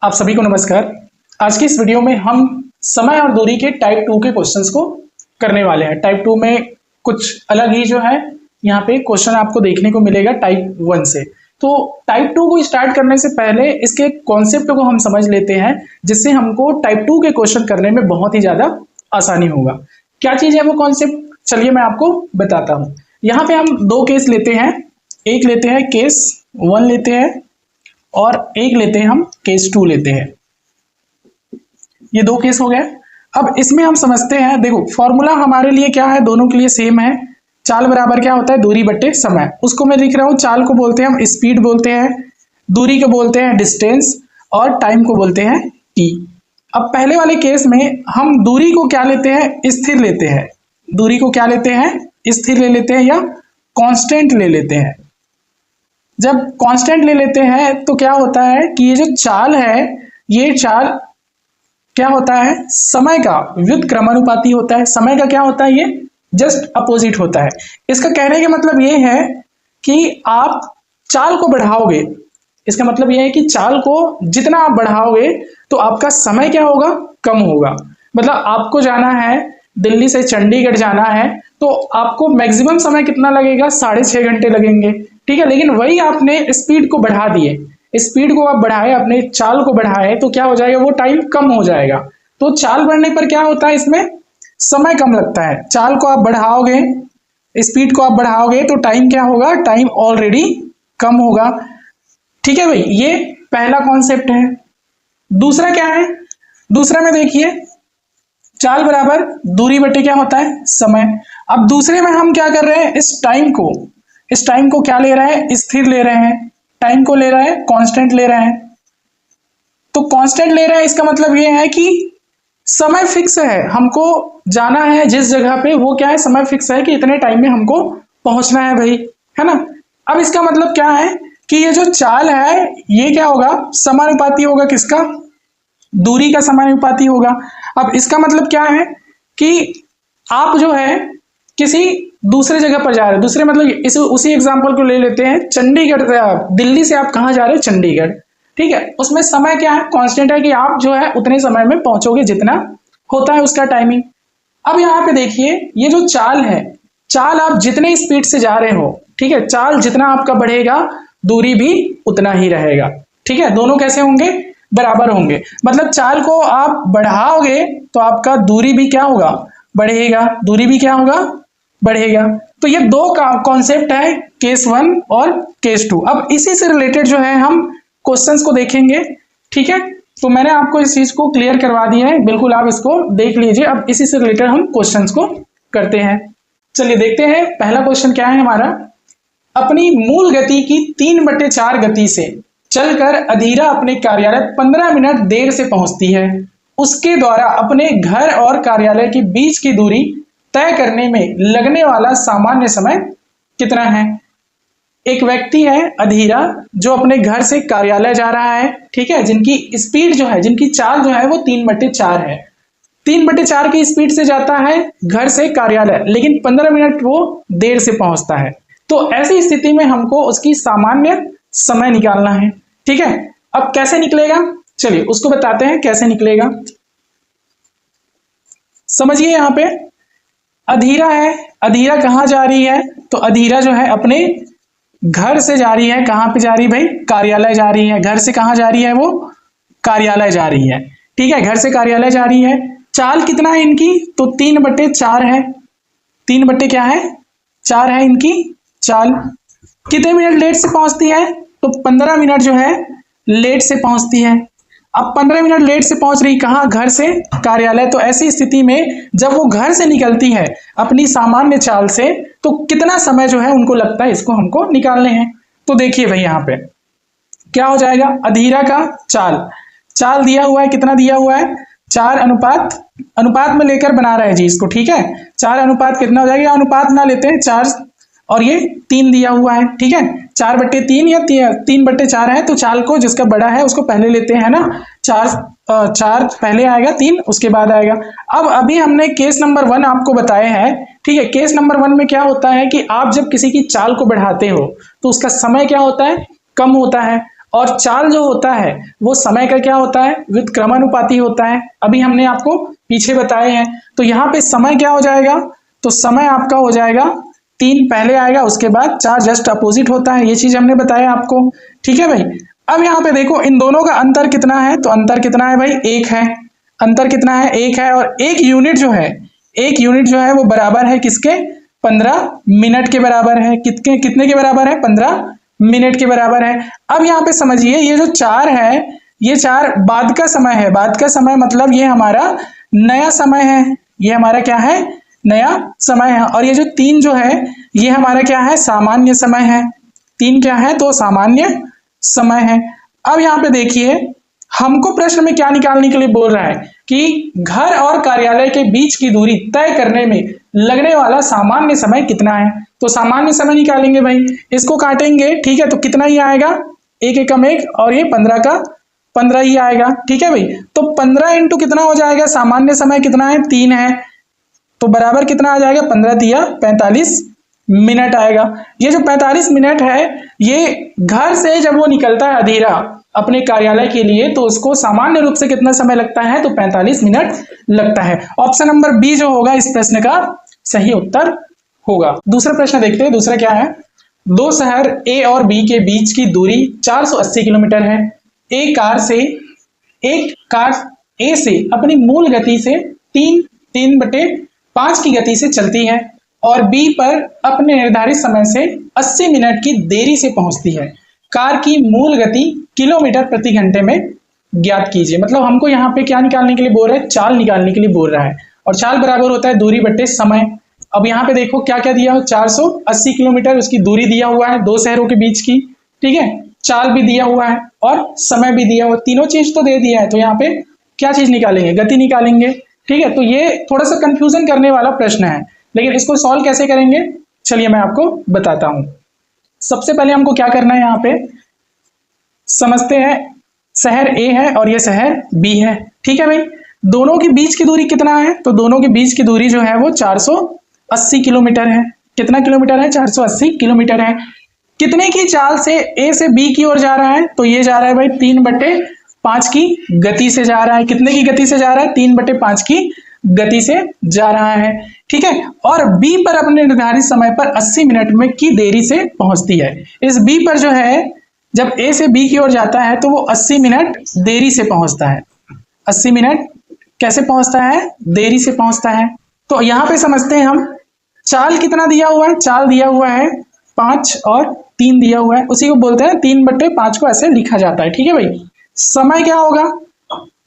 आप सभी को नमस्कार। आज की इस वीडियो में हम समय और दूरी के टाइप 2 के क्वेश्चंस को करने वाले हैं। टाइप 2 में कुछ अलग ही जो है यहाँ पे क्वेश्चन आपको देखने को मिलेगा टाइप 1 से। तो टाइप 2 को स्टार्ट करने से पहले इसके कॉन्सेप्ट को हम समझ लेते हैं, जिससे हमको टाइप 2 के क्वेश्चन करने में बहुत ही ज्यादा आसानी होगा। क्या चीज है वो कॉन्सेप्ट, चलिए मैं आपको बताता हूँ। यहाँ पे हम दो केस लेते हैं, एक लेते हैं केस 1 लेते हैं और एक लेते हैं हम केस 2 लेते हैं। ये दो केस हो गए। अब इसमें हम समझते हैं, देखो फॉर्मूला हमारे लिए क्या है, दोनों के लिए सेम है। चाल बराबर क्या होता है, दूरी बट्टे समय। उसको मैं लिख रहा हूं, चाल को बोलते हैं हम स्पीड बोलते हैं, दूरी को बोलते हैं डिस्टेंस और टाइम को बोलते हैं टी। अब पहले वाले केस में हम दूरी को क्या लेते हैं, स्थिर लेते हैं। दूरी को क्या लेते हैं, स्थिर ले लेते हैं या कांस्टेंट ले लेते हैं। जब कांस्टेंट ले लेते हैं तो क्या होता है कि ये जो चाल है, ये चाल क्या होता है, समय का व्युत्क्रमानुपाती होता है। समय का क्या होता है, ये जस्ट अपोजिट होता है। इसका कहने का मतलब ये है कि आप चाल को बढ़ाओगे, इसका मतलब ये है कि चाल को जितना आप बढ़ाओगे तो आपका समय क्या होगा, कम होगा। मतलब आपको जाना है दिल्ली से चंडीगढ़ जाना है तो आपको मैक्सिमम समय कितना लगेगा, 6.5 घंटे लगेंगे, ठीक है। लेकिन वही आपने स्पीड को बढ़ा दिए, स्पीड को आप बढ़ाए, अपने चाल को बढ़ाए तो क्या हो जाएगा, वो टाइम कम हो जाएगा। तो चाल बढ़ने पर क्या होता है, इसमें समय कम लगता है। चाल को आप बढ़ाओगे, स्पीड को आप बढ़ाओगे तो टाइम क्या होगा, टाइम ऑलरेडी कम होगा, ठीक है भाई। ये पहला कॉन्सेप्ट है। दूसरा क्या है, दूसरा में देखिए चाल बराबर दूरी बटे क्या होता है, समय। अब दूसरे में हम क्या कर रहे हैं, इस टाइम को क्या ले रहे हैं, स्थिर ले रहे हैं। टाइम को ले रहे हैं कांस्टेंट ले रहे हैं। तो कांस्टेंट ले रहे हैं, इसका मतलब ये है कि समय फिक्स है, हमको जाना है जिस जगह पे, वो क्या है, समय फिक्स है कि इतने टाइम में हमको पहुंचना है भाई, है ना। अब इसका मतलब क्या है कि ये जो चाल है ये क्या होगा, समानुपाती होगा, किसका, दूरी का समानुपाती होगा। अब इसका मतलब क्या है कि आप जो है किसी दूसरे जगह पर जा रहे हैं, दूसरे मतलब इस उसी एग्जांपल को ले लेते हैं, चंडीगढ़, दिल्ली से आप कहाँ जा रहे हैं, चंडीगढ़, ठीक है। उसमें समय क्या है, कांस्टेंट है कि आप जो है उतने समय में पहुंचोगे जितना होता है उसका टाइमिंग। अब यहाँ पे देखिए ये जो चाल है, चाल आप जितने स्पीड से जा रहे हो, ठीक है, चाल जितना आपका बढ़ेगा दूरी भी उतना ही रहेगा, ठीक है। दोनों कैसे होंगे, बराबर होंगे। मतलब चाल को आप बढ़ाओगे तो आपका दूरी भी क्या होगा, बढ़ेगा, दूरी भी क्या होगा, बढ़ेगा। तो ये दो कॉन्सेप्ट है, केस 1 और केस 2। अब इसी से रिलेटेड जो है हम क्वेश्चंस को देखेंगे, ठीक है। तो मैंने आपको इस चीज को क्लियर करवा दिया है, बिल्कुल आप इसको देख लीजिए। अब इसी से रिलेटेड हम क्वेश्चंस को करते हैं। चलिए देखते हैं पहला क्वेश्चन क्या है हमारा। अपनी मूल गति की 3/4 गति से चलकर अधीरा अपने कार्यालय 15 मिनट देर से पहुंचती है। उसके द्वारा अपने घर और कार्यालय के बीच की दूरी तय करने में लगने वाला सामान्य समय कितना है। एक व्यक्ति है अधीरा, जो अपने घर से कार्यालय जा रहा है, ठीक है, जिनकी स्पीड जो है, जिनकी चाल जो है वो 3/4 है। 3/4 की स्पीड से जाता है घर से कार्यालय, लेकिन 15 मिनट वो देर से पहुंचता है। तो ऐसी स्थिति में हमको उसकी सामान्य समय निकालना है, ठीक है। अब कैसे निकलेगा, चलिए उसको बताते हैं कैसे निकलेगा। समझिए यहाँ पे अधीरा है, अधीरा कहाँ जा रही है, तो अधीरा जो है अपने घर से जा रही है, कहाँ पे जा रही है भाई, कार्यालय जा रही है। घर से कहाँ जा रही है, वो कार्यालय जा रही है, ठीक है, घर से कार्यालय जा रही है। चाल कितना है इनकी, तो 3/4 है। 3 बट्टे क्या है, 4 है इनकी चाल। कितने मिनट लेट से पहुंचती है, तो 15 मिनट जो है लेट से पहुंचती है। अब 15 मिनट लेट से पहुंच रही कहाँ, घर से कार्यालय। तो ऐसी स्थिति में जब वो घर से निकलती है अपनी सामान्य चाल से, तो कितना समय जो है उनको लगता है, इसको हमको निकालने हैं। तो देखिए भाई यहाँ पे क्या हो जाएगा, अधीरा का चाल दिया हुआ है, कितना दिया हुआ है, 4 अनुपात में लेकर बना रहे हैं जी इसको, ठीक है। 4 अनुपात कितना हो जाएगा, अनुपात ना लेते हैं, 4 और ये 3 दिया हुआ है, ठीक है। 4/3 या 3/4 है, तो चाल को जिसका बड़ा है उसको पहले लेते हैं ना, 4 पहले आएगा, 3 उसके बाद आएगा। अब अभी हमने केस नंबर 1 आपको बताए हैं, ठीक है। केस नंबर 1 में क्या होता है कि आप जब किसी की चाल को बढ़ाते हो तो उसका समय क्या होता है, कम होता है। और चाल जो होता है वो समय का क्या होता है, व्युत्क्रमानुपाती होता है। अभी हमने आपको पीछे बताए हैं। तो यहाँ पे समय क्या हो जाएगा, तो समय आपका हो जाएगा 3 पहले आएगा, उसके बाद 4 जस्ट अपोजिट होता है, ये चीज हमने बताया आपको। ठीक है भाई। अब यहाँ पे देखो इन दोनों का अंतर कितना है, तो अंतर कितना है भाई, 1 है। अंतर कितना है, 1 है। और एक यूनिट जो है वो बराबर है किसके, 15 मिनट के बराबर है। कितने के बराबर है, 15 मिनट के बराबर है। अब यहाँ पे समझिए ये जो 4 है, ये 4 बाद का समय है। बाद का समय मतलब ये हमारा नया समय है, ये हमारा क्या है, नया समय है। और ये जो 3 जो है ये हमारा क्या है, सामान्य समय है। 3 क्या है, तो सामान्य समय है। अब यहाँ पे देखिए हमको प्रश्न में क्या निकालने के लिए बोल रहा है कि घर और कार्यालय के बीच की दूरी तय करने में लगने वाला सामान्य समय कितना है। तो सामान्य समय निकालेंगे भाई, इसको काटेंगे, ठीक है, तो कितना ही आएगा, 1 एकम 1 और ये 15 का 15 ही आएगा। ठीक है भाई। तो 15 इंटू कितना हो जाएगा, सामान्य समय कितना है, 3 है, तो बराबर कितना आ जाएगा, 15 दिया 45 मिनट आएगा। ये जो 45 मिनट है ये घर से जब वो निकलता है अधीरा अपने कार्यालय के लिए तो उसको सामान्य रूप से कितना समय लगता है, तो 45 मिनट लगता है। ऑप्शन नंबर बी जो होगा इस प्रश्न का सही उत्तर होगा। दूसरा प्रश्न देखते हैं। दूसरा क्या है, 2 शहर ए और बी के बीच की दूरी 480 किलोमीटर है। एक कार ए से अपनी मूल गति से 3/5 की गति से चलती है और बी पर अपने निर्धारित समय से 80 मिनट की देरी से पहुंचती है। कार की मूल गति किलोमीटर प्रति घंटे में ज्ञात कीजिए। मतलब हमको यहाँ पे क्या निकालने के लिए बोल रहा है, चाल निकालने के लिए बोल रहा है। और चाल बराबर होता है दूरी बटे समय। अब यहाँ पे देखो क्या क्या दिया हो, 480 किलोमीटर उसकी दूरी दिया हुआ है 2 शहरों के बीच की, ठीक है, चाल भी दिया हुआ है और समय भी दिया हुआ, तीनों चीज तो दे दिया है। तो यहाँ पे क्या चीज निकालेंगे, गति निकालेंगे। ठीक है, तो ये थोड़ा सा कंफ्यूजन करने वाला प्रश्न है, लेकिन इसको सॉल्व कैसे करेंगे चलिए मैं आपको बताता हूं। सबसे पहले हमको क्या करना है, यहाँ पे समझते हैं शहर ए है और ये शहर बी है। ठीक है भाई, दोनों के बीच की दूरी कितना है, तो दोनों के बीच की दूरी जो है वो 480 किलोमीटर है। कितना किलोमीटर है, 480 किलोमीटर है। कितने की चाल से ए से बी की ओर जा रहा है, तो ये जा रहा है भाई 3/5 की गति से जा रहा है। कितने की गति से जा रहा है, 3/5 की गति से जा रहा है। ठीक है, और बी पर अपने निर्धारित समय पर 80 मिनट में की देरी से पहुंचती है। इस बी पर जो है जब ए से बी की ओर जाता है तो वो 80 मिनट देरी से पहुंचता है। 80 मिनट कैसे पहुंचता है, देरी से पहुंचता है। तो यहां पे समझते हैं हम, चाल कितना दिया हुआ है, चाल दिया हुआ है 5 और 3 दिया हुआ है, उसी को बोलते हैं 3/5 को ऐसे लिखा जाता है। ठीक है भाई, समय क्या होगा,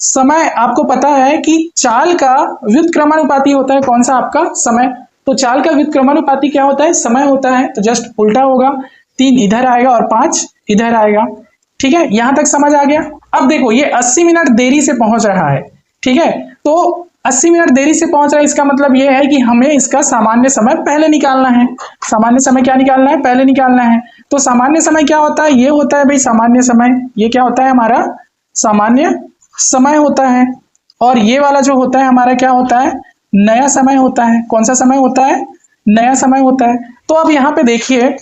समय आपको पता है कि चाल का व्युत्क्रमानुपाती होता है। कौन सा, आपका समय। तो चाल का व्युत्क्रमानुपाती क्या होता है, समय होता है। तो जस्ट उल्टा होगा, 3 इधर आएगा और 5 इधर आएगा। ठीक है, यहां तक समझ आ गया। अब देखो ये 80 मिनट देरी से पहुंच रहा है। ठीक है, तो 80 मिनट देरी से पहुंच रहा है, इसका मतलब ये है कि हमें इसका सामान्य समय पहले निकालना है। सामान्य समय क्या निकालना है, पहले निकालना है। तो सामान्य समय क्या होता है, ये होता है भाई सामान्य समय। ये क्या होता है, हमारा सामान्य समय होता है। और ये वाला जो होता है हमारा क्या होता है, नया समय होता है। कौन सा समय होता है, नया समय होता है। तो अब यहाँ पे देखिए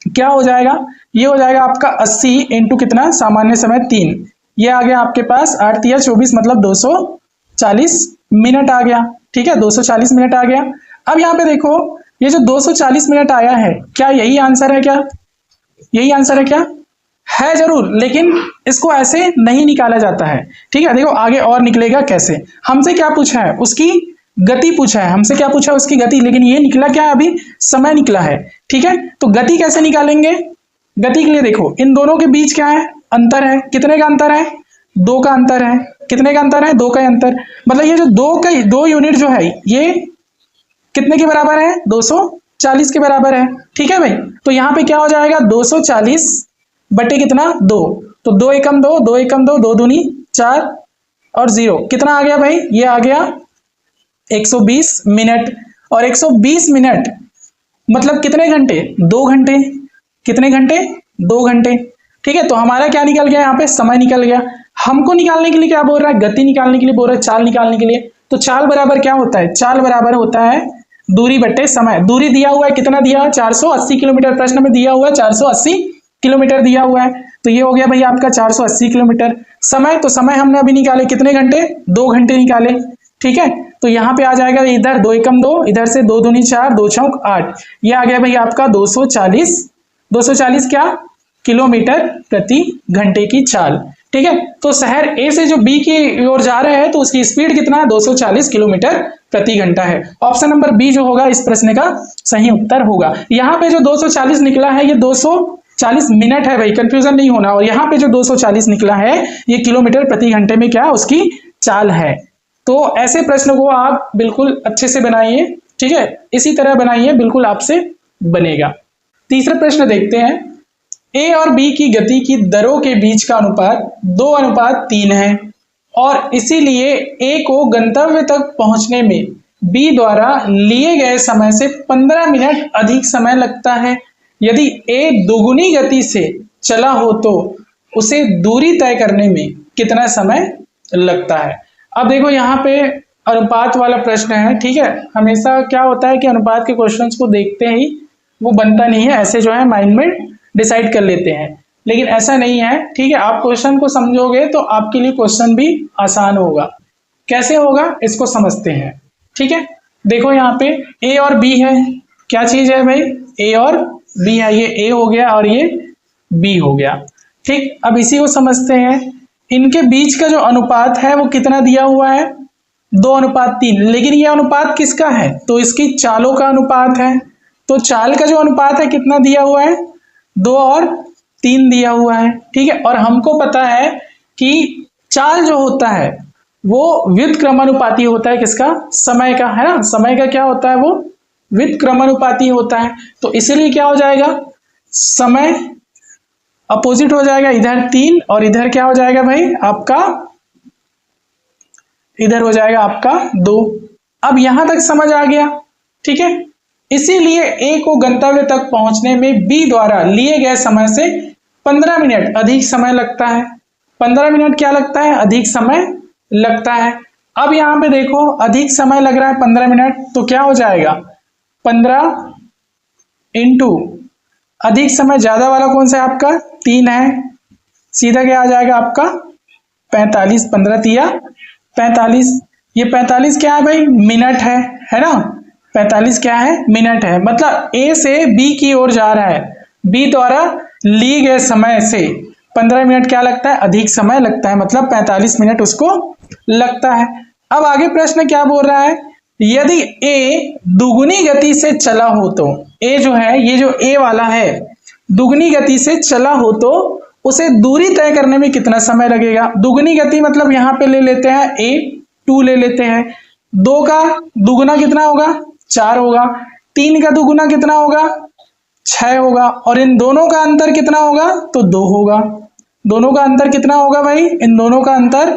क्या हो जाएगा, ये हो जाएगा आपका 80 इंटू कितना, सामान्य समय 3, ये आ गया आपके पास 8 या 24 मतलब 240 मिनट आ गया। ठीक है, 240 मिनट आ गया। अब यहाँ पे देखो ये जो 240 मिनट आया है, क्या यही आंसर है, क्या यही आंसर है, क्या है, जरूर, लेकिन इसको ऐसे नहीं निकाला जाता है। ठीक है, देखो आगे और निकलेगा कैसे। हमसे क्या पूछा है, उसकी गति पूछा है, हमसे क्या पूछा है, उसकी गति, लेकिन ये निकला क्या है, अभी समय निकला है। ठीक है, तो गति कैसे निकालेंगे, गति के लिए देखो इन दोनों के बीच क्या है, अंतर है। कितने का अंतर है, 2 का अंतर है। कितने का अंतर है, 2 का अंतर। मतलब ये जो 2 यूनिट जो है ये कितने के बराबर है, 240 के बराबर है। ठीक है भाई, तो यहाँ पे क्या हो जाएगा, 240 बटे कितना, 2, तो 2 एकम 2, 2 एकम 2, 2 दूनी 4 और 0 कितना आ गया भाई, ये आ गया 120 मिनट। और 120 मिनट मतलब कितने घंटे, 2 घंटे। कितने घंटे, 2 घंटे। ठीक है, तो हमारा क्या निकल गया, यहाँ पे समय निकल गया। हमको निकालने के लिए क्या बोल रहा है, गति निकालने के लिए बोल रहा है, चाल निकालने के लिए। तो चाल बराबर क्या होता है, चाल बराबर होता है दूरी बटे समय। दूरी दिया हुआ है, कितना दिया है, 480 किलोमीटर। प्रश्न में दिया हुआ है 480 किलोमीटर दिया हुआ है। तो ये हो गया भैया आपका 480 किलोमीटर। समय, तो समय हमने अभी निकाले कितने घंटे, 2 घंटे निकाले, ठीक है। तो यहाँ पे आ जाएगा इधर 2 एकम 2, इधर से 2 दूनी 4, 2 चौक 8, ये आ गया भैया आपका 240 क्या किलोमीटर प्रति घंटे की चाल, ठीक है। तो शहर ए से जो बी की ओर जा रहे हैं तो उसकी स्पीड कितना है, 240 किलोमीटर प्रति घंटा है। ऑप्शन नंबर बी जो होगा इस प्रश्न का सही उत्तर होगा। यहाँ पे जो 240 निकला है ये 240 मिनट है भाई, कंफ्यूजन नहीं होना। और यहाँ पे जो 240 निकला है ये किलोमीटर प्रति घंटे में क्या उसकी चाल है। तो ऐसे प्रश्न को आप बिल्कुल अच्छे से बनाइए, ठीक है, इसी तरह बनाइए, बिल्कुल आपसे बनेगा। तीसरा प्रश्न देखते हैं। ए और बी की गति की दरों के बीच का अनुपात 2:3 है और इसीलिए ए को गंतव्य तक पहुंचने में बी द्वारा लिए गए समय से 15 मिनट अधिक समय लगता है। यदि ए दोगुनी गति से चला हो तो उसे दूरी तय करने में कितना समय लगता है। अब देखो यहाँ पे अनुपात वाला प्रश्न है, ठीक है। हमेशा क्या होता है कि अनुपात के क्वेश्चंस को देखते ही वो बनता नहीं है, ऐसे जो है माइंड में डिसाइड कर लेते हैं, लेकिन ऐसा नहीं है, ठीक है। आप क्वेश्चन को समझोगे तो आपके लिए क्वेश्चन भी आसान होगा। कैसे होगा इसको समझते हैं, ठीक है। देखो यहाँ पे ए और बी है, क्या चीज है भाई, ए और बी है, ये ए हो गया और ये बी हो गया, ठीक। अब इसी को समझते हैं। इनके बीच का जो अनुपात है वो कितना दिया हुआ है, 2:3, लेकिन ये अनुपात किसका है, तो इसकी चालों का अनुपात है। तो चाल का जो अनुपात है कितना दिया हुआ है, 2 और 3 दिया हुआ है, ठीक है। और हमको पता है कि चाल जो होता है वो व्युत्क्रमानुपाती होता है, किसका, समय का, है ना। समय का क्या होता है, वो व्युत्क्रमानुपाती होता है। तो इसलिए क्या हो जाएगा, समय अपोजिट हो जाएगा, इधर 3 और इधर क्या हो जाएगा भाई आपका, इधर हो जाएगा आपका 2। अब यहां तक समझ आ गया, ठीक है। इसीलिए ए को गंतव्य तक पहुंचने में बी द्वारा लिए गए समय से 15 मिनट अधिक समय लगता है। 15 मिनट क्या लगता है, अधिक समय लगता है। अब यहां पे देखो अधिक समय लग रहा है 15 मिनट, तो क्या हो जाएगा, 15 इंटू अधिक समय ज्यादा वाला कौन सा है आपका, 3 है, सीधा क्या आ जाएगा आपका 45, 15 तिया 45। ये 45 क्या है भाई, मिनट है ना। 45 क्या है, मिनट है। मतलब ए से बी की ओर जा रहा है, बी द्वारा लिए गए समय से 15 मिनट क्या लगता है, अधिक समय लगता है, मतलब 45 मिनट उसको लगता है। अब आगे प्रश्न क्या बोल रहा है, यदि ए दुगुनी गति से चला हो तो, ए जो है, ये जो ए वाला है दुगुनी गति से चला हो तो उसे दूरी तय करने में कितना समय लगेगा। दुगुनी गति मतलब यहाँ पे ले लेते हैं ए 2 ले लेते हैं, 2 का दुगुना कितना होगा, 4 होगा, 3 का दुगुना कितना होगा, 6 होगा, और इन दोनों का अंतर कितना होगा, तो 2 होगा। दोनों का अंतर कितना होगा भाई, इन दोनों का अंतर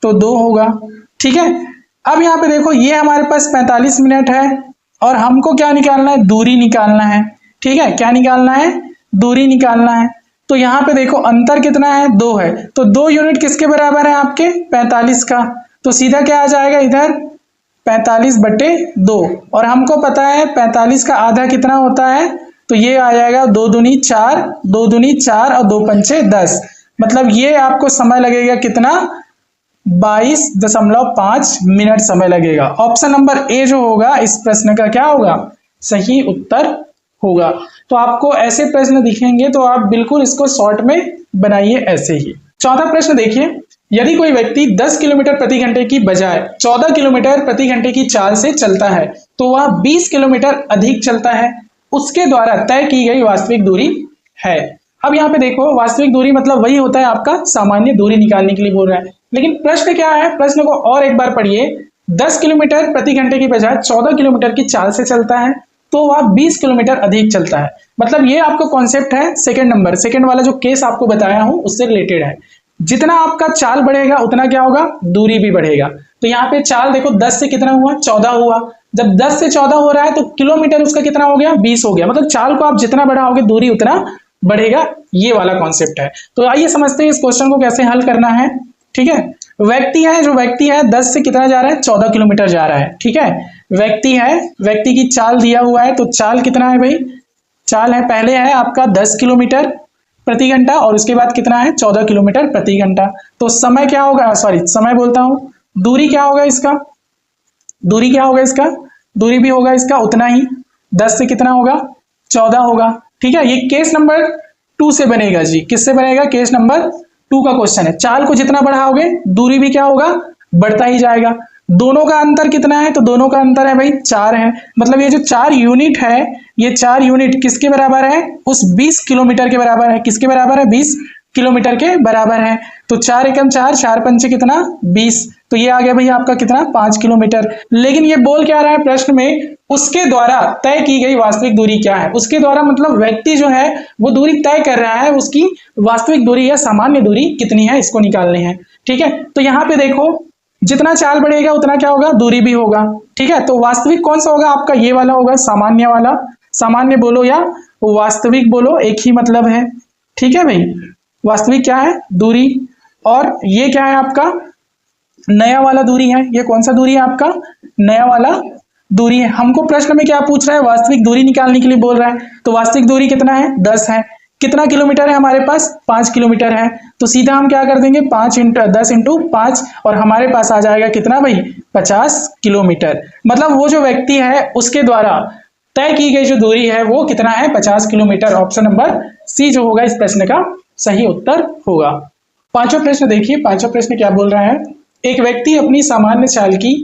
तो 2 होगा, ठीक है। अब यहाँ पे देखो ये हमारे पास 45 मिनट है और हमको क्या निकालना है, दूरी निकालना है, ठीक है। क्या निकालना है, दूरी निकालना है। तो यहाँ पे देखो अंतर कितना है, 2 है, तो 2 यूनिट किसके बराबर है आपके, 45 का। तो सीधा क्या आ जाएगा इधर 45/2, और हमको पता है 45 का आधा कितना होता है, तो ये आ जाएगा 2 दूनी 4, 2 दूनी 4 और 2 पंचे 10। मतलब ये आपको समय लगेगा कितना, 22.5 मिनट समय लगेगा। ऑप्शन नंबर ए जो होगा इस प्रश्न का क्या होगा, सही उत्तर होगा। तो आपको ऐसे प्रश्न दिखेंगे तो आप बिल्कुल इसको शॉर्ट में बनाइए ऐसे ही। चौथा प्रश्न देखिए, यदि कोई व्यक्ति 10 किलोमीटर प्रति घंटे की बजाय 14 किलोमीटर प्रति घंटे की चाल से चलता है तो वह 20 किलोमीटर अधिक चलता है, उसके द्वारा तय की गई वास्तविक दूरी है। अब यहाँ पे देखो वास्तविक दूरी मतलब वही होता है आपका सामान्य दूरी निकालने के लिए बोल रहा है, लेकिन प्रश्न क्या है, प्रश्न को और एक बार पढ़िए। 10 किलोमीटर प्रति घंटे की बजाय 14 किलोमीटर की चाल से चलता है तो वह 20 किलोमीटर अधिक चलता है। मतलब ये आपका कॉन्सेप्ट है सेकंड नंबर, सेकंड वाला जो केस आपको बताया हूं उससे रिलेटेड है। जितना आपका चाल बढ़ेगा उतना क्या होगा, दूरी भी बढ़ेगा। तो यहाँ पे चाल देखो 10 से कितना हुआ, 14 हुआ। जब 10 से 14 हो रहा है तो किलोमीटर उसका कितना हो गया, 20 हो गया। मतलब चाल को आप जितना बढ़ाओगे दूरी उतना बढ़ेगा, ये वाला कॉन्सेप्ट है। तो आइए समझते हैं इस क्वेश्चन को कैसे हल करना है, ठीक है। व्यक्ति है, जो व्यक्ति है 10 से कितना जा रहा है, 14 किलोमीटर जा रहा है, ठीक है। व्यक्ति है, व्यक्ति की चाल दिया हुआ है, तो चाल कितना है भाई, चाल है पहले है आपका 10 किलोमीटर, प्रति घंटा और उसके बाद कितना है 14 किलोमीटर प्रति घंटा। तो समय क्या होगा, सॉरी समय बोलता हूँ, दूरी क्या होगा इसका, दूरी क्या होगा इसका, दूरी भी होगा इसका उतना ही, 10 से कितना होगा 14 होगा। ठीक है, ये केस नंबर 2 से बनेगा जी, किससे बनेगा, केस नंबर 2 का क्वेश्चन है। चाल को जितना बढ़ाओगे दूरी भी क्या होगा, बढ़ता ही जाएगा। दोनों का अंतर कितना है, तो दोनों का अंतर है भाई 4 है। मतलब ये जो 4 यूनिट है, ये 4 यूनिट किसके बराबर है, उस 20 किलोमीटर के बराबर है। किसके बराबर है, 20 किलोमीटर के बराबर है। तो 4 एकम 4, 4 पंचे कितना 20, तो ये आ गया भैया आपका कितना 5 किलोमीटर। लेकिन ये बोल क्या रहा है प्रश्न में, उसके द्वारा तय की गई वास्तविक दूरी क्या है। उसके द्वारा मतलब व्यक्ति जो है वो दूरी तय कर रहा है, उसकी वास्तविक दूरी या सामान्य दूरी कितनी है, इसको निकालनी है। ठीक है, तो यहाँ पे देखो जितना चाल बढ़ेगा उतना क्या होगा, दूरी भी होगा। ठीक है, तो वास्तविक कौन सा होगा आपका, ये वाला होगा, सामान्य वाला। सामान्य बोलो या वास्तविक बोलो, एक ही मतलब है। ठीक है भाई, वास्तविक क्या है, दूरी, और ये क्या है आपका नया वाला दूरी है। ये कौन सा दूरी है आपका, नया वाला दूरी है। हमको प्रश्न में क्या पूछ रहा है, वास्तविक दूरी निकालने के लिए बोल रहा है। तो वास्तविक दूरी कितना है, 10 है। कितना किलोमीटर है हमारे पास, 5 किलोमीटर है। तो सीधा हम क्या कर देंगे, 10 इंटू 5, और हमारे पास आ जाएगा कितना भाई 50 किलोमीटर। मतलब वो जो व्यक्ति है उसके द्वारा तय की गई जो दूरी है वो कितना है, 50 किलोमीटर। ऑप्शन नंबर सी जो होगा इस प्रश्न का सही उत्तर होगा। पांचवा प्रश्न देखिए, पांचवा प्रश्न क्या बोल रहा है, एक व्यक्ति अपनी सामान्य चाल की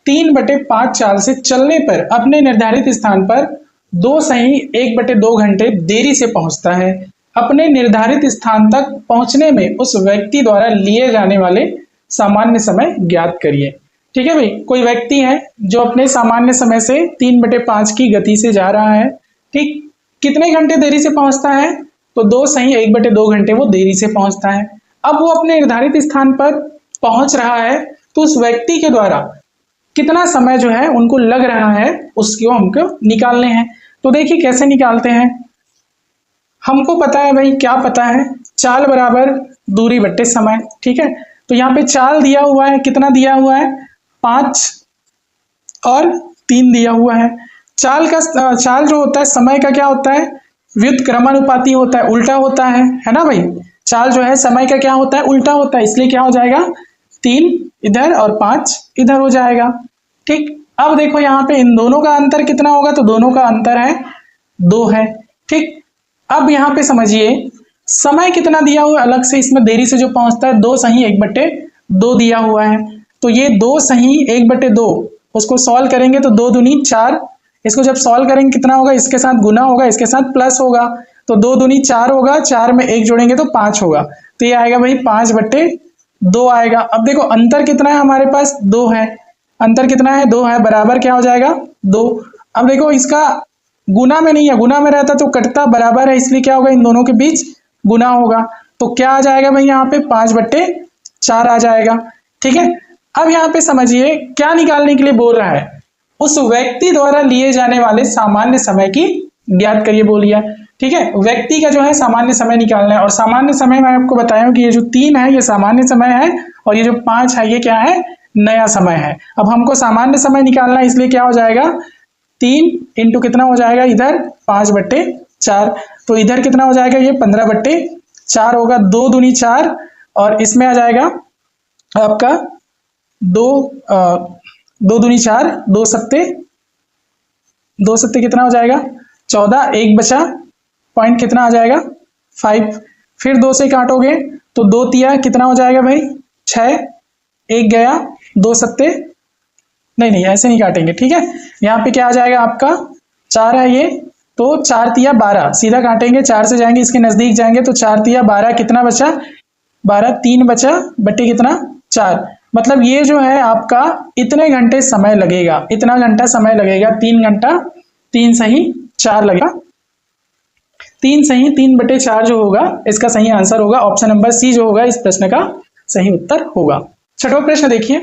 3/5 चाल से चलने पर अपने निर्धारित स्थान पर 2 सही 1/2 घंटे देरी से पहुंचता है। अपने निर्धारित स्थान तक पहुंचने में उस व्यक्ति द्वारा लिए जाने वाले सामान्य समय ज्ञात करिए। ठीक है भाई, कोई व्यक्ति है जो अपने सामान्य समय से 3/5 की गति से जा रहा है। ठीक, कितने घंटे देरी से पहुंचता है, तो 2 सही 1/2 घंटे वो देरी से पहुंचता है। अब वो अपने निर्धारित स्थान पर पहुंच रहा है, तो उस व्यक्ति के द्वारा कितना समय जो है उनको लग रहा है उसको हमको निकालने हैं। तो देखिए कैसे निकालते हैं, हमको पता है भाई, क्या पता है, चाल बराबर दूरी बट्टे समय। ठीक है, तो यहाँ पे चाल दिया हुआ है, कितना दिया हुआ है 5 और 3 दिया हुआ है। चाल जो होता है समय का क्या होता है, व्युत्क्रमानुपाती होता है, उल्टा होता है ना भाई। चाल जो है समय का क्या होता है, उल्टा होता है, इसलिए क्या हो जाएगा 3 इधर और 5 इधर हो जाएगा। ठीक, अब देखो यहाँ पे इन दोनों का अंतर कितना होगा, तो दोनों का अंतर है 2 है। ठीक, अब यहाँ पे समझिए समय कितना दिया हुआ है अलग से, इसमें देरी से जो पहुंचता है 2 सही 1/2 दिया हुआ है। तो ये 2 सही 1/2, उसको सॉल्व करेंगे तो 2 दूनी 4, इसको जब सॉल्व करेंगे कितना होगा, इसके साथ गुना होगा, इसके साथ प्लस होगा, तो 2 दूनी 4 होगा, 4 में 1 जोड़ेंगे तो 5 होगा। तो ये आएगा भाई 5/2 आएगा। अब देखो अंतर कितना है हमारे पास, 2 है, अंतर कितना है 2 है, बराबर क्या हो जाएगा 2। अब देखो इसका गुना में नहीं है, गुना में रहता तो कटता, बराबर है इसलिए क्या होगा इन दोनों के बीच गुना होगा। तो क्या आ जाएगा भाई यहाँ पे 5/4 आ जाएगा। ठीक है, अब यहाँ पे समझिए क्या निकालने के लिए बोल रहा है, उस व्यक्ति द्वारा लिए जाने वाले सामान्य समय की ज्ञात करिए बोलिए। ठीक है, व्यक्ति का जो है सामान्य समय निकालना है, और सामान्य समय मैं आपको बताया हूं कि ये जो 3 है ये सामान्य समय है, और ये जो 5 है ये क्या है, नया समय है। अब हमको सामान्य समय निकालना है, इसलिए क्या हो जाएगा 3 इंटू कितना हो जाएगा इधर 5/4, तो इधर कितना हो जाएगा ये 15/4 होगा, 2 दूनी 4, और इसमें आ जाएगा आपका 2 दूनी 4, 2 सत्ते कितना हो जाएगा 14, 1 बचा, पॉइंट कितना आ जाएगा 5, फिर 2 से काटोगे तो 2 तिया कितना हो जाएगा भाई 6, 1 गया, 2 सत्ते, नहीं ऐसे नहीं काटेंगे। ठीक है, यहाँ पे क्या आ जाएगा आपका 4 है ये, तो 4 तिया 12, सीधा काटेंगे, 4 से जाएंगे इसके नजदीक जाएंगे तो 4 तिया 12, कितना बचा 12, 3 बचा, बट्टे कितना 4। मतलब ये जो है आपका इतने घंटे समय लगेगा, इतना घंटा समय लगेगा, 3 घंटा 3 सही 4 लगेगा, 3 सही 3/4 जो होगा इसका सही आंसर होगा ऑप्शन नंबर सी जो होगा इस प्रश्न का सही उत्तर होगा। छठवां प्रश्न देखिए,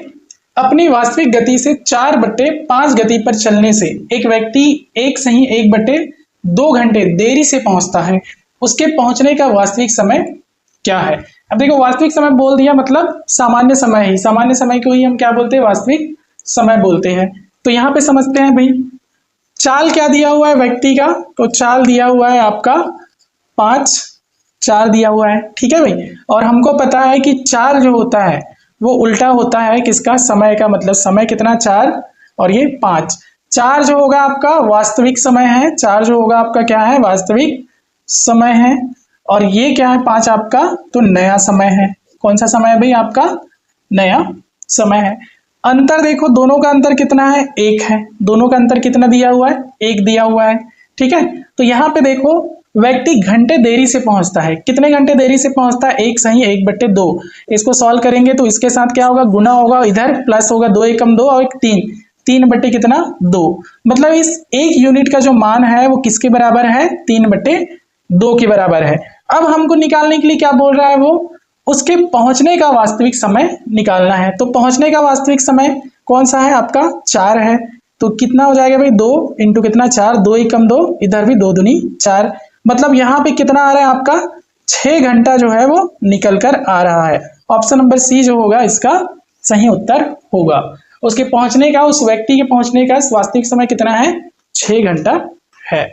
अपनी वास्तविक गति से 4/5 गति पर चलने से एक व्यक्ति 1 सही 1/2 घंटे देरी से पहुंचता है, उसके पहुंचने का वास्तविक समय क्या है। अब देखो वास्तविक समय बोल दिया मतलब सामान्य समय ही, सामान्य समय को ही हम क्या बोलते हैं वास्तविक समय बोलते हैं। तो यहाँ पे समझते हैं भाई चाल क्या दिया हुआ है व्यक्ति का, तो चाल दिया हुआ है आपका 5 4 दिया हुआ है, ठीक है भाई। और हमको पता है कि 4 जो होता है वो उल्टा होता है किसका, समय का, मतलब समय कितना 4 और ये 5। 4 जो होगा आपका वास्तविक समय है, 4 जो होगा आपका क्या है, वास्तविक समय है। और ये क्या है 5 आपका तो नया समय है। कौन सा समय है भाई, आपका नया समय है। अंतर देखो, दोनों का अंतर कितना है, 1 है। दोनों का अंतर कितना दिया हुआ है, 1 दिया हुआ है, ठीक है। तो यहाँ पे देखो व्यक्ति घंटे देरी से पहुंचता है, कितने घंटे देरी से पहुंचता है, 1 सही 1/2। इसको सॉल्व करेंगे तो इसके साथ क्या होगा, गुना होगा, इधर प्लस होगा, 2 एकम 2 और 1 3, 3/2, मतलब इस 1 यूनिट का जो मान है वो किसके बराबर है, 3/2 के बराबर है। अब हमको निकालने के लिए क्या बोल रहा है वो, उसके पहुंचने का वास्तविक समय निकालना है। तो पहुंचने का वास्तविक समय कौन सा है आपका, 4 है। तो कितना हो जाएगा भाई, 2 इंटू कितना 4, 2 एकम 2, इधर भी 2 दूनी 4, मतलब यहाँ पे कितना आ रहा है आपका 6 घंटा जो है वो निकल कर आ रहा है। ऑप्शन नंबर सी जो होगा इसका सही उत्तर होगा। उसके पहुंचने का, उस व्यक्ति के पहुंचने का वास्तविक समय कितना है, 6 घंटा है।